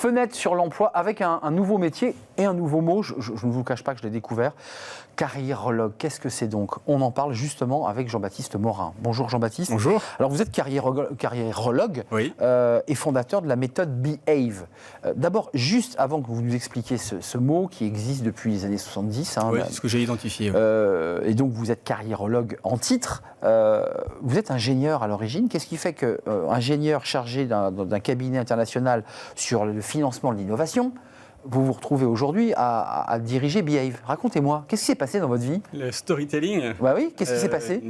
fenêtre sur l'emploi avec un nouveau métier et un nouveau mot. Je ne vous cache pas que je l'ai découvert. Carriérologue, qu'est-ce que c'est donc? On en parle justement avec Jean-Baptiste Morin. Bonjour Jean-Baptiste. Bonjour. Alors vous êtes carriérologue Oui. Et fondateur de la méthode Behave. D'abord, juste avant que vous nous expliquiez ce mot qui existe depuis les années 70. Oui, c'est ce que j'ai identifié. Oui. Et donc vous êtes carriérologue en titre. Vous êtes ingénieur à l'origine. Qu'est-ce qui fait qu'ingénieur chargé d'un cabinet international sur le financement de l'innovation, vous vous retrouvez aujourd'hui à diriger Behave? Racontez-moi, qu'est-ce qui s'est passé dans votre vie? Le storytelling. Bah oui, qu'est-ce qui s'est passé?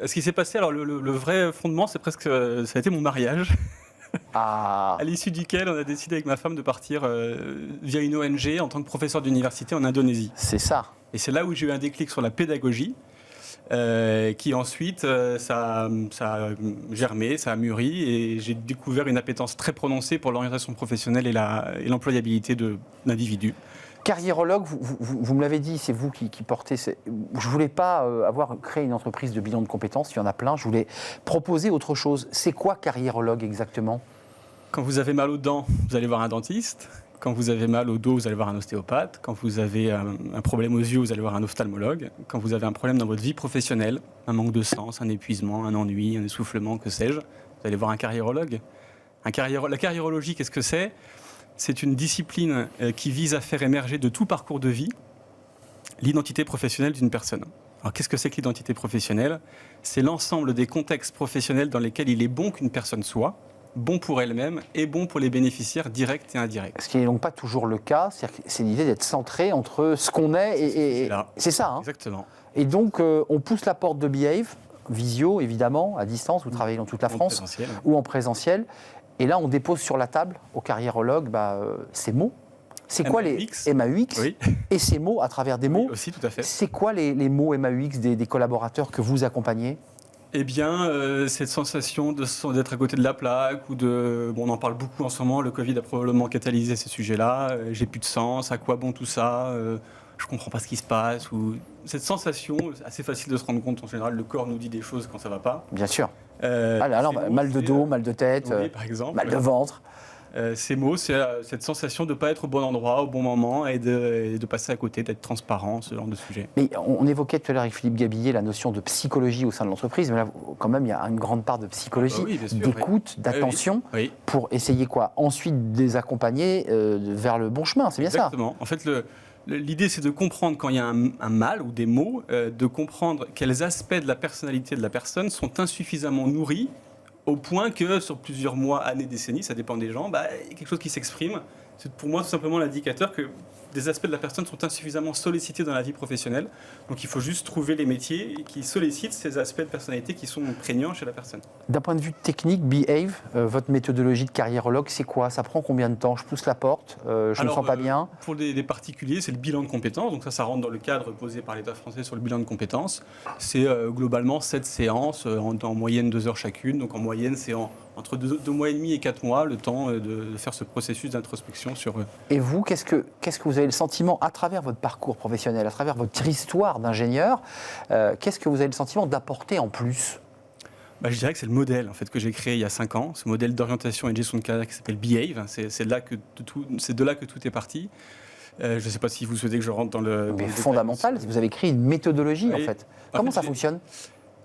Ce qui s'est passé, alors le vrai fondement, c'est presque, ça a été mon mariage, Ah, à l'issue duquel on a décidé avec ma femme de partir via une ONG en tant que professeur d'université en Indonésie. c'est ça. Et c'est là où j'ai eu un déclic sur la pédagogie, qui ensuite, ça a germé, ça a mûri, et j'ai découvert une appétence très prononcée pour l'orientation professionnelle et l'employabilité d'individus. Carriérologue, vous me l'avez dit, c'est vous qui portez. Je ne voulais pas créé une entreprise de bilan de compétences, il y en a plein. Je voulais proposer autre chose. C'est quoi carriérologue exactement? Quand vous avez mal aux dents, vous allez voir un dentiste. Quand vous avez mal au dos, vous allez voir un ostéopathe. Quand vous avez un problème aux yeux, vous allez voir un ophtalmologue. Quand vous avez un problème dans votre vie professionnelle, un manque de sens, un épuisement, un ennui, un essoufflement, que sais-je, vous allez voir un carriérologue. La carriérologie, qu'est-ce que c'est? C'est une discipline qui vise à faire émerger de tout parcours de vie l'identité professionnelle d'une personne. Alors, qu'est-ce que c'est que l'identité professionnelle? C'est l'ensemble des contextes professionnels dans lesquels il est bon qu'une personne soit, bon pour elle-même et bon pour les bénéficiaires directs et indirects. Ce qui n'est donc pas toujours le cas, c'est l'idée d'être centré entre ce qu'on est et c'est ça. Hein. Exactement. Et donc, on pousse la porte de Behave, visio évidemment, à distance, vous travaillez dans toute la France, présentiel. ou en présentiel. Et là, on dépose sur la table, au carriérologue, ces mots. C'est quoi les MAUX? Oui. Et ces mots, à travers des mots, Oui, aussi, tout à fait. c'est quoi les mots MAUX des collaborateurs que vous accompagnez? Eh bien, cette sensation d'être à côté de la plaque, on en parle beaucoup en ce moment, le Covid a probablement catalysé ces sujets-là, j'ai plus de sens, à quoi bon tout ça, je comprends pas ce qui se passe, ou cette sensation, c'est assez facile de se rendre compte, en général, le corps nous dit des choses quand ça va pas. Bien sûr. Alors, mal de dos, mal de tête, oui, par exemple, mal de ventre. Ces mots, c'est cette sensation de ne pas être au bon endroit, au bon moment, et de passer à côté, d'être transparent, ce genre de sujet. Mais on évoquait tout à l'heure avec Philippe Gabillet la notion de psychologie au sein de l'entreprise, mais là, quand même, il y a une grande part de psychologie, oui, bien sûr, d'écoute, d'attention, oui. pour essayer quoi? Ensuite, de les accompagner vers le bon chemin, c'est bien ça? Exactement. En fait, l'idée, c'est de comprendre quand il y a un mal ou des maux, de comprendre quels aspects de la personnalité de la personne sont insuffisamment nourris, au point que sur plusieurs mois, années, décennies, ça dépend des gens, il y a quelque chose qui s'exprime. C'est pour moi tout simplement l'indicateur que des aspects de la personne sont insuffisamment sollicités dans la vie professionnelle. Donc il faut juste trouver les métiers qui sollicitent ces aspects de personnalité qui sont prégnants chez la personne. D'un point de vue technique, Behave, votre méthodologie de carriérologue, c'est quoi? Ça prend combien de temps? Je pousse la porte, je ne me sens pas bien. Pour des particuliers, c'est le bilan de compétences. Donc ça rentre dans le cadre posé par l'État français sur le bilan de compétences. C'est globalement 7 séances, en moyenne 2 heures chacune. Donc en moyenne, c'est entre 2 mois et demi et 4 mois, le temps de faire ce processus d'introspection sur eux. Et vous, qu'est-ce que vous avez le sentiment, à travers votre parcours professionnel, à travers votre histoire d'ingénieur, qu'est-ce que vous avez le sentiment d'apporter en plus? Je dirais que c'est le modèle en fait, que j'ai créé il y a 5 ans, ce modèle d'orientation et de gestion de carrière qui s'appelle Behave. C'est de là que tout est parti. Je ne sais pas si vous souhaitez que je rentre dans le... Mais fondamental, vous avez créé une méthodologie en fait. Comment ça fonctionne?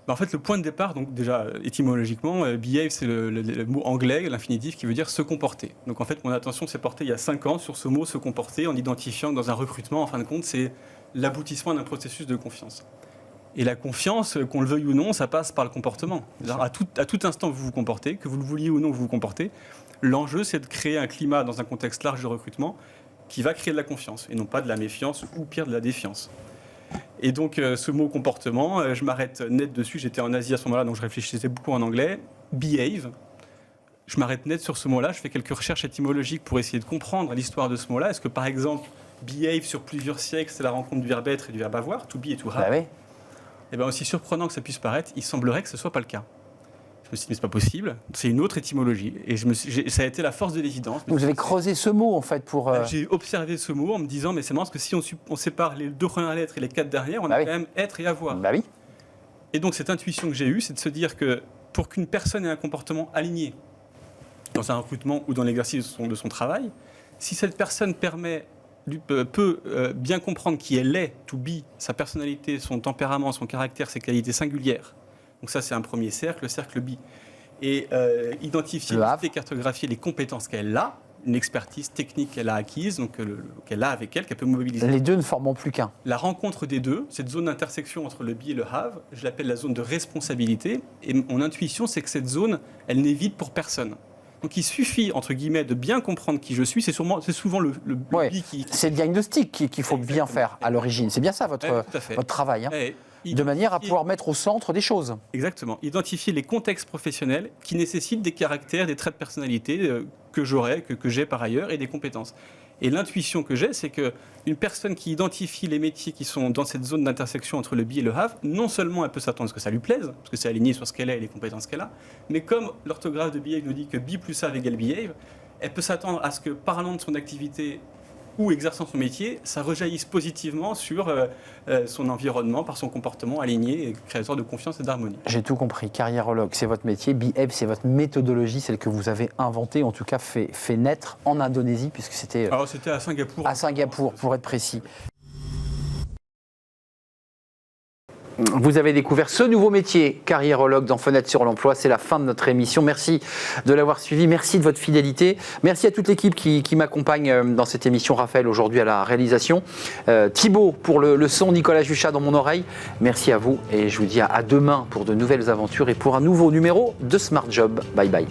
En fait, le point de départ, donc déjà étymologiquement, behave, c'est le mot anglais, l'infinitif, qui veut dire se comporter. Donc en fait, mon attention s'est portée il y a 5 ans sur ce mot se comporter, en identifiant que dans un recrutement, en fin de compte, c'est l'aboutissement d'un processus de confiance. Et la confiance, qu'on le veuille ou non, ça passe par le comportement. À tout instant, vous vous comportez, que vous le vouliez ou non, vous vous comportez. L'enjeu, c'est de créer un climat dans un contexte large de recrutement qui va créer de la confiance, et non pas de la méfiance ou pire de la défiance. Et donc ce mot comportement, je m'arrête net dessus, j'étais en Asie à ce moment-là, donc je réfléchissais beaucoup en anglais. Behave, je m'arrête net sur ce mot-là, je fais quelques recherches étymologiques pour essayer de comprendre l'histoire de ce mot-là. Est-ce que par exemple, behave sur plusieurs siècles, c'est la rencontre du verbe être et du verbe avoir, to be et to have? Oui. Et bien aussi surprenant que ça puisse paraître, il semblerait que ce ne soit pas le cas. Je me suis dit, mais c'est pas possible, c'est une autre étymologie. Et ça a été la force de l'évidence. Vous avez creusé ce mot, en fait, pour... J'ai observé ce mot en me disant, mais c'est marrant, parce que si on sépare les 2 premières lettres et les 4 dernières, on a quand même être et avoir. Oui. Et donc, cette intuition que j'ai eue, c'est de se dire que pour qu'une personne ait un comportement aligné dans un recrutement ou dans l'exercice de son travail, Si cette personne peut bien comprendre qui elle est, to be, sa personnalité, son tempérament, son caractère, ses qualités singulières. Donc ça, c'est un premier cercle, le cercle bi. Et identifier et cartographier les compétences qu'elle a, une expertise technique qu'elle a acquise, donc qu'elle a avec elle, qu'elle peut mobiliser. Les deux ne formant plus qu'un. La rencontre des deux, cette zone d'intersection entre le be et le have, je l'appelle la zone de responsabilité. Et mon intuition, c'est que cette zone, elle n'est vide pour personne. Donc il suffit, entre guillemets, de bien comprendre qui je suis. C'est souvent le ouais, be qui... C'est le diagnostic qu'il faut bien faire à l'origine. C'est bien ça votre travail. Hein. De manière à pouvoir mettre au centre des choses. Exactement. Identifier les contextes professionnels qui nécessitent des caractères, des traits de personnalité que j'aurai, que j'ai par ailleurs, et des compétences. Et l'intuition que j'ai, c'est qu'une personne qui identifie les métiers qui sont dans cette zone d'intersection entre le be et le have, non seulement elle peut s'attendre à ce que ça lui plaise, parce que c'est aligné sur ce qu'elle est et les compétences qu'elle a, mais comme l'orthographe de behave nous dit que be plus have égale behave, elle peut s'attendre à ce que, parlant de son activité ou exerçant son métier, ça rejaillisse positivement sur son environnement, par son comportement aligné et créateur de confiance et d'harmonie. J'ai tout compris. Carriérologue, c'est votre métier. Behave, c'est votre méthodologie, celle que vous avez inventée, en tout cas fait naître en Indonésie, puisque c'était... Alors c'était à Singapour. À Singapour, pour être précis. Vous avez découvert ce nouveau métier, carriérologue, dans Fenêtre sur l'emploi. C'est la fin de notre émission. Merci de l'avoir suivi. Merci de votre fidélité. Merci à toute l'équipe qui m'accompagne dans cette émission. Raphaël, aujourd'hui, à la réalisation. Thibaut, pour le son. Nicolas Juchat dans mon oreille. Merci à vous. Et je vous dis à demain pour de nouvelles aventures et pour un nouveau numéro de Smart Job. Bye bye.